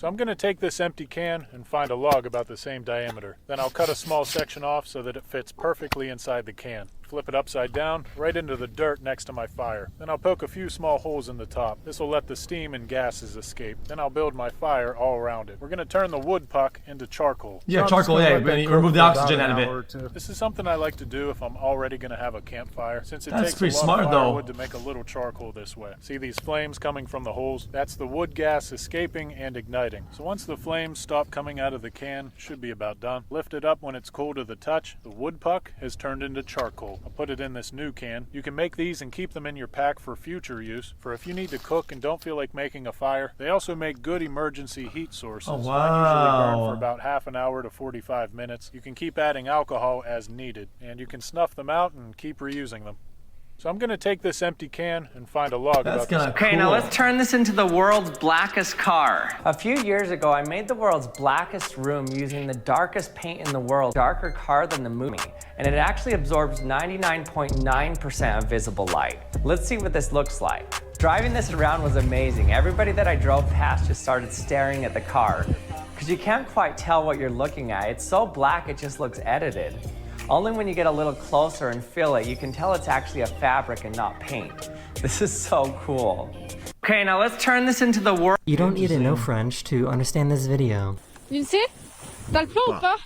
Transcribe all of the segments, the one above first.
So I'm going to take this empty can and find a log about the same diameter. Then I'll cut a small section off so that it fits perfectly inside the can. Flip it upside down, right into the dirt next to my fire. Then I'll poke a few small holes in the top. This will let the steam and gases escape. Then I'll build my fire all around it. We're going to turn the wood puck into charcoal. Yeah, charcoal, yeah, remove the oxygen out of it. This is something I like to do if I'm already going to have a campfire, since it takes pretty a lot smart, of though. firewood to make a little charcoal this way. See these flames coming from the holes? That's the wood gas escaping and igniting. So once the flames stop coming out of the can, should be about done. Lift it up when it's cool to the touch. The wood puck has turned into charcoal. I'll put it in this new can. You can make these and keep them in your pack for future use, for if you need to cook and don't feel like making a fire. They also make good emergency heat sources. Oh, Mine usually burn wow. for about half an hour to 45 minutes. You can keep adding alcohol as needed, and you can snuff them out and keep reusing them. So I'm going to take this empty can and find a log That's about this. kind of Okay, now let's turn this into the world's blackest car. A few years ago, I made the world's blackest room using the darkest paint in the world, darker car than the movie, and it actually absorbs 99.9% of visible light. Let's see what this looks like. Driving this around was amazing. Everybody that I drove past just started staring at the car, because you can't quite tell what you're looking at. It's so black, it just looks edited. Only when you get a little closer and feel it, you can tell it's actually a fabric and not paint. This is so cool. Okay, now let's turn this into the world. You don't need to know French to understand this video. Tu sais? T'as le plan ou pas?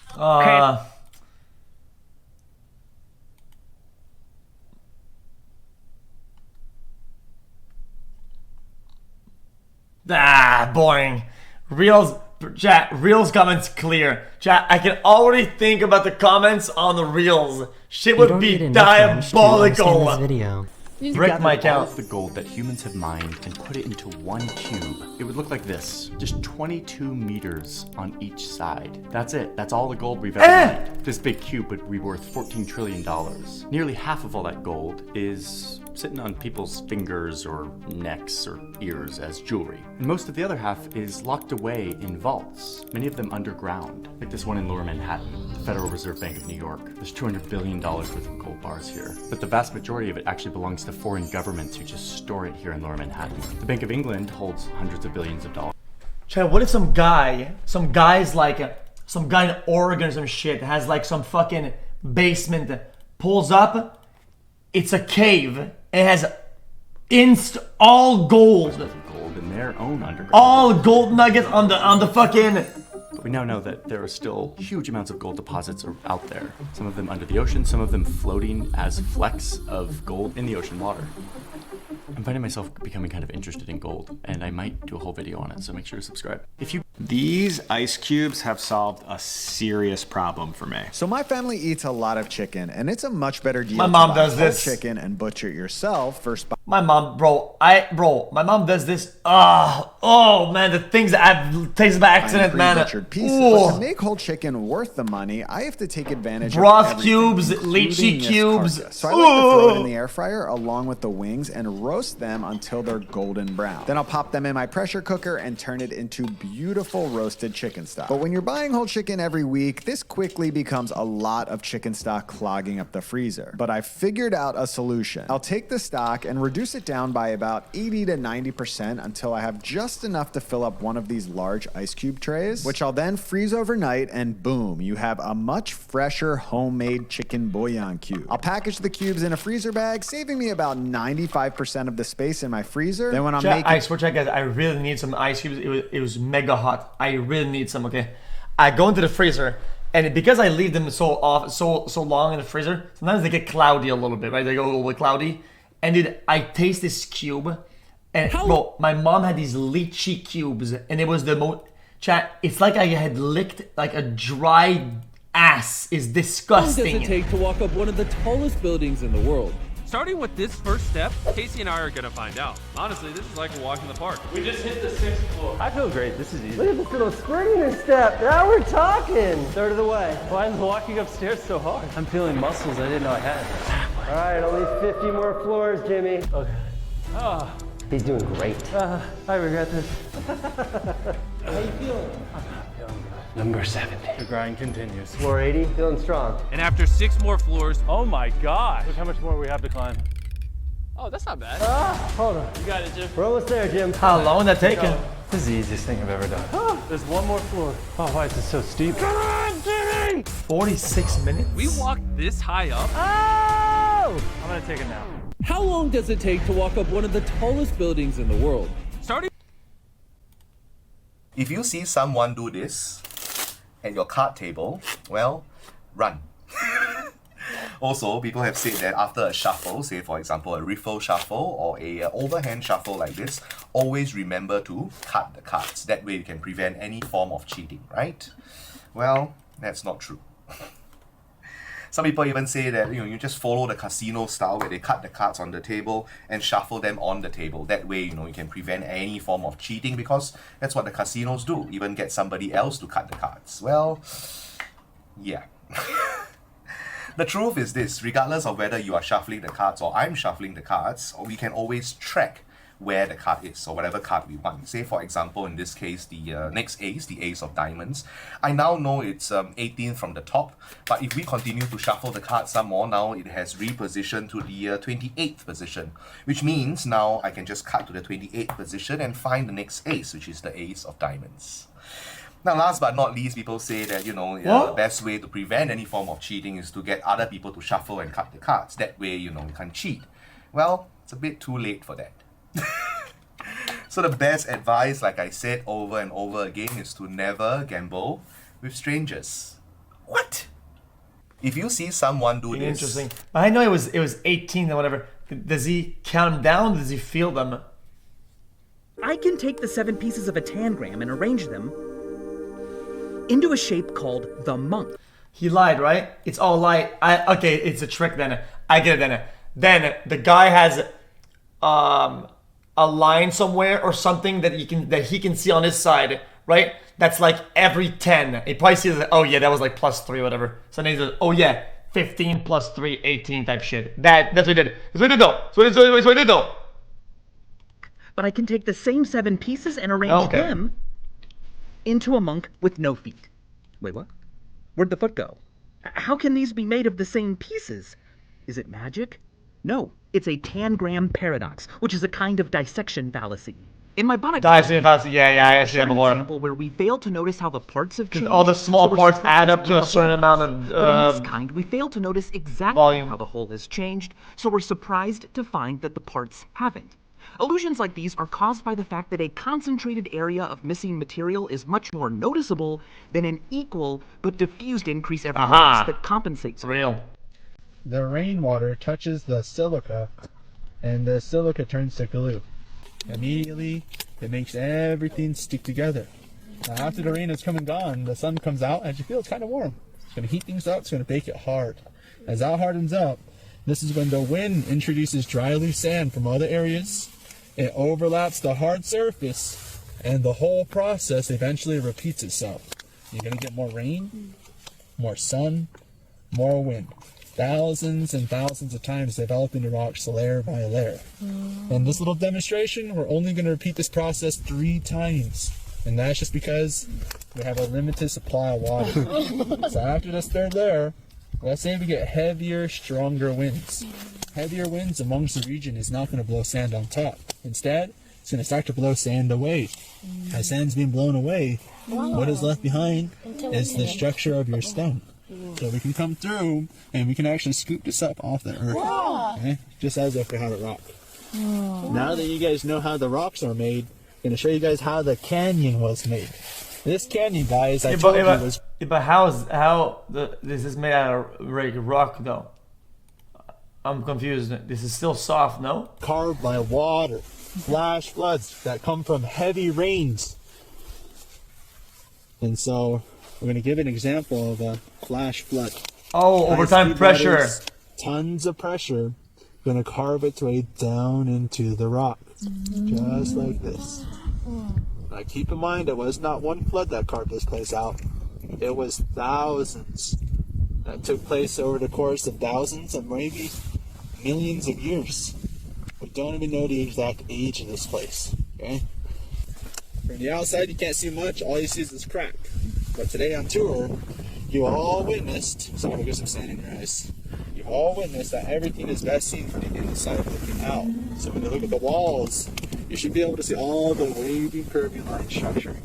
Boring. Reels comments clear. Chat, I can already think about the comments on the Reels. Shit would be diabolical. This video. Brick my all count. of the gold that humans have mined and put it into one cube. It would look like this. Just 22 meters on each side. That's it. That's all the gold we've ever mined. This big cube would be worth $14 trillion. Nearly half of all that gold is sitting on people's fingers or necks or ears as jewelry. And most of the other half is locked away in vaults, many of them underground, like this one in Lower Manhattan, the Federal Reserve Bank of New York. There's $200 billion worth of gold bars here. But the vast majority of it actually belongs to foreign governments who just store it here in Lower Manhattan. The Bank of England holds hundreds of billions of dollars. Chat, what if some guy in Oregon or some shit has like some fucking basement, pulls up, it's a cave, it has all gold. Gold in their own underground. All gold nuggets on the fucking. But we now know that there are still huge amounts of gold deposits out there. Some of them under the ocean, some of them floating as flecks of gold in the ocean water. I'm finding myself becoming kind of interested in gold, and I might do a whole video on it, so make sure to subscribe. These ice cubes have solved a serious problem for me. So my family eats a lot of chicken, and it's a much better deal My to mom buy does whole this. chicken and butcher it yourself versus My mom, my mom does this. Oh man, the things that I've tasted by accident, man. butchered pieces. But to make whole chicken worth the money, I have to take advantage Broth of everything, cubes, including lychee this cubes. carcass. So I like to throw it in the air fryer along with the wings and roast them until they're golden brown. Then I'll pop them in my pressure cooker and turn it into beautiful roasted chicken stock. But when you're buying whole chicken every week, this quickly becomes a lot of chicken stock clogging up the freezer. But I figured out a solution. I'll take the stock and reduce it down by about 80 to 90% until I have just enough to fill up one of these large ice cube trays, which I'll then freeze overnight, and boom, you have a much fresher homemade chicken bouillon cube. I'll package the cubes in a freezer bag, saving me about 95% of the space in my freezer. Then when I'm making... I swear to God, guys, I really need some ice cubes. It was mega hot. I really need some, okay? I go into the freezer, and because I leave them so long in the freezer, sometimes they get cloudy a little bit, right? They go a little bit cloudy. And dude, I taste this cube, and bro, my mom had these lychee cubes, and it was the most... Chat, it's like I had licked like a dry ass. It's disgusting. How long does it take to walk up one of the tallest buildings in the world? Starting with this first step, Casey and I are gonna find out. Honestly, this is like a walk in the park. We just hit the 6th floor. I feel great. This is easy. Look at this little spring in your step. Now we're talking. Third of the way. Why is walking upstairs so hard? I'm feeling muscles I didn't know I had. All right, only 50 more floors, Jimmy. Okay. Oh. He's doing great. I regret this. How you feeling? I'm not feeling good. Number 70. The grind continues. Floor 80, feeling strong. And after 6 more floors, Oh my God. Look how much more we have to climb. oh, that's not bad. Hold on. You got it, Jim. We're almost there, Jim. How long would that take? This is the easiest thing I've ever done. There's one more floor. Oh, why is this so steep? Come on, Jimmy! 46 minutes? We walked this high up? Oh! I'm gonna take a nap. How long does it take to walk up one of the tallest buildings in the world? Starting. If you see someone do this at your card table, well, run. Also, people have said that after a shuffle, say for example a riffle shuffle or a overhand shuffle like this, always remember to cut the cards. That way you can prevent any form of cheating, right? Well, that's not true. Some people even say that you just follow the casino style where they cut the cards on the table and shuffle them on the table. That way, you can prevent any form of cheating because that's what the casinos do, even get somebody else to cut the cards. Well, yeah. The truth is this, regardless of whether you are shuffling the cards or I'm shuffling the cards, we can always track where the card is, or whatever card we want. Say for example, in this case, the next ace, the ace of diamonds. I now know it's 18 from the top, but if we continue to shuffle the card some more, now it has repositioned to the 28th position, which means now I can just cut to the 28th position and find the next ace, which is the ace of diamonds. Now, last but not least, people say that, the best way to prevent any form of cheating is to get other people to shuffle and cut the cards. That way, you can't cheat. Well, it's a bit too late for that. So the best advice, like I said over and over again, is to never gamble with strangers. What? If you see someone do this... Interesting. I know it was 18 or whatever. Does he count them down? Does he feel them? I can take the 7 pieces of a tangram and arrange them into a shape called the monk. He lied, right? It's all lie. Okay, it's a trick then. I get it then. Then the guy has a line somewhere or something that he can see on his side, right? That's like every 10. He probably sees that, oh yeah, that was like +3 or whatever. So then he says, oh yeah, 15 + 3, 18 type shit. That's what he did. That's what he did though. That's what he did though. But I can take the same 7 pieces and arrange them into a monk with no feet. Wait, what? Where'd the foot go? How can these be made of the same pieces? Is it magic? No, it's a tangram paradox, which is a kind of dissection fallacy. In my bonnet dissection fallacy, yeah, I actually have a example where we fail to notice how the parts have changed. All the small parts add up to a certain amount of but in this kind, we fail to notice exactly how the whole has changed, so we're surprised to find that the parts haven't. Illusions like these are caused by the fact that a concentrated area of missing material is much more noticeable than an equal but diffused increase everywhere else that compensates. Real. The rainwater touches the silica, and the silica turns to glue. Immediately, it makes everything stick together. Now, after the rain has come and gone, the sun comes out, as you feel, it's kind of warm. It's going to heat things up, it's going to bake it hard. As that hardens up, this is when the wind introduces dry, loose sand from other areas. It overlaps the hard surface, and the whole process eventually repeats itself. You're going to get more rain, more sun, more wind. Thousands and thousands of times developing the rocks layer by layer. In this little demonstration, we're only going to repeat this process 3 times. And that's just because we have a limited supply of water. So after this 3rd layer, let's say we get heavier, stronger winds. Heavier winds amongst the region is not going to blow sand on top. Instead, it's going to start to blow sand away. As sand's being blown away, what is left behind is the structure of your stone. So we can come through and we can actually scoop this up off the earth. Okay? Just as if we had a rock. Now that you guys know how the rocks are made, I'm going to show you guys how the canyon was made. This canyon, guys, I told you was... But how this is made out of rock though? I'm confused. This is still soft, no? Carved by water, flash floods that come from heavy rains. And so we're going to give an example of a flash flood. Oh, over time pressure. Tons of pressure. Going to carve its way down into the rock. Just like this. Now keep in mind, it was not one flood that carved this place out. It was thousands that took place over the course of thousands and maybe millions of years. We don't even know the exact age of this place. Okay? From the outside, you can't see much. All you see is this crack. But today on tour, you all witnessed. So I'm gonna get some sand in your eyes. You You've all witnessed that everything is best seen from the inside looking out. So when you look at the walls, you should be able to see all the wavy, curvy line structuring.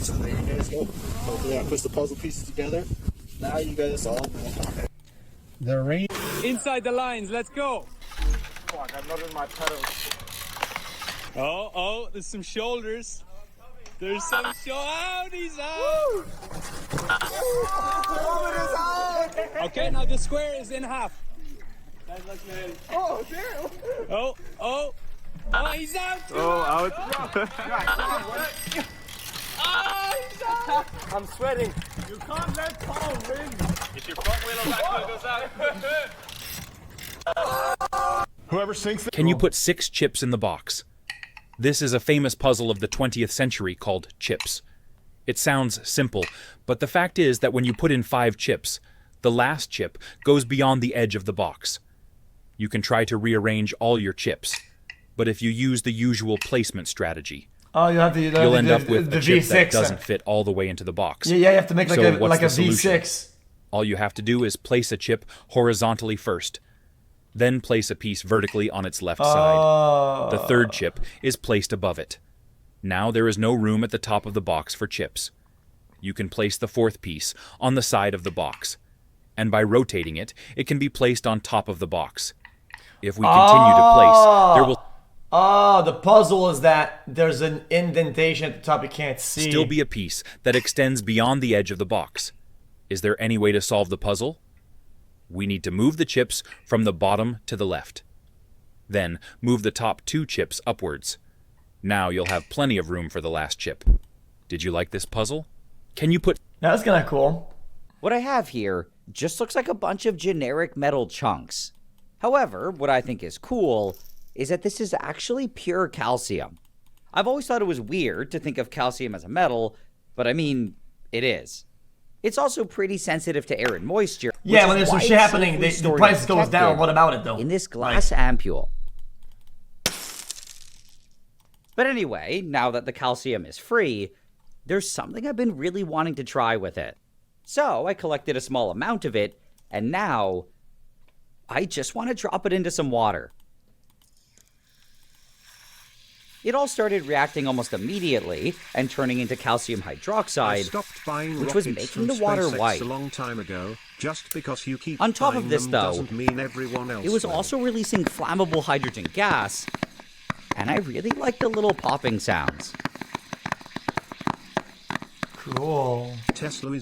So there you guys go. Hopefully that puts the puzzle pieces together. Now you guys all know how. The rain. Inside the lines, let's go. Fuck, I'm not in my pedals. Oh, there's some shoulders. There's some out, he's out. Okay, now the square is in half. Oh, damn. Oh, he's out. Oh, out. He's out. I'm sweating. You can't let Paul win. If your front wheel or back wheel goes out. Whoever sinks the... Can you put 6 chips in the box? This is a famous puzzle of the 20th century called chips. It sounds simple, but the fact is that when you put in 5 chips, the last chip goes beyond the edge of the box. You can try to rearrange all your chips, but if you use the usual placement strategy, you'll end up with a chip that doesn't fit all the way into the box. Yeah, you have to make like a solution? V6. All you have to do is place a chip horizontally first, then place a piece vertically on its left side. The third chip is placed above it. Now there is no room at the top of the box for chips. You can place the 4th piece on the side of the box, and by rotating it, it can be placed on top of the box. If we continue to place, there will the puzzle is that there's an indentation at the top you can't see. still be a piece that extends beyond the edge of the box. Is there any way to solve the puzzle? We need to move the chips from the bottom to the left. Then move the top 2 chips upwards. Now you'll have plenty of room for the last chip. Did you like this puzzle? Can you put... That's kind of cool. What I have here just looks like a bunch of generic metal chunks. However, what I think is cool is that this is actually pure calcium. I've always thought it was weird to think of calcium as a metal, but I mean, it is. It's also pretty sensitive to air and moisture. Yeah, when there's some shit happening, the price goes down. What about it, though? In this glass ampule. But anyway, now that the calcium is free, there's something I've been really wanting to try with it. So I collected a small amount of it, and now I just want to drop it into some water. It all started reacting almost immediately and turning into calcium hydroxide, which was making the water white. A long time ago, just because you keep On top of this, though, doesn't mean everyone else it was will. also releasing flammable hydrogen gas, and I really like the little popping sounds. Cool. Tesla is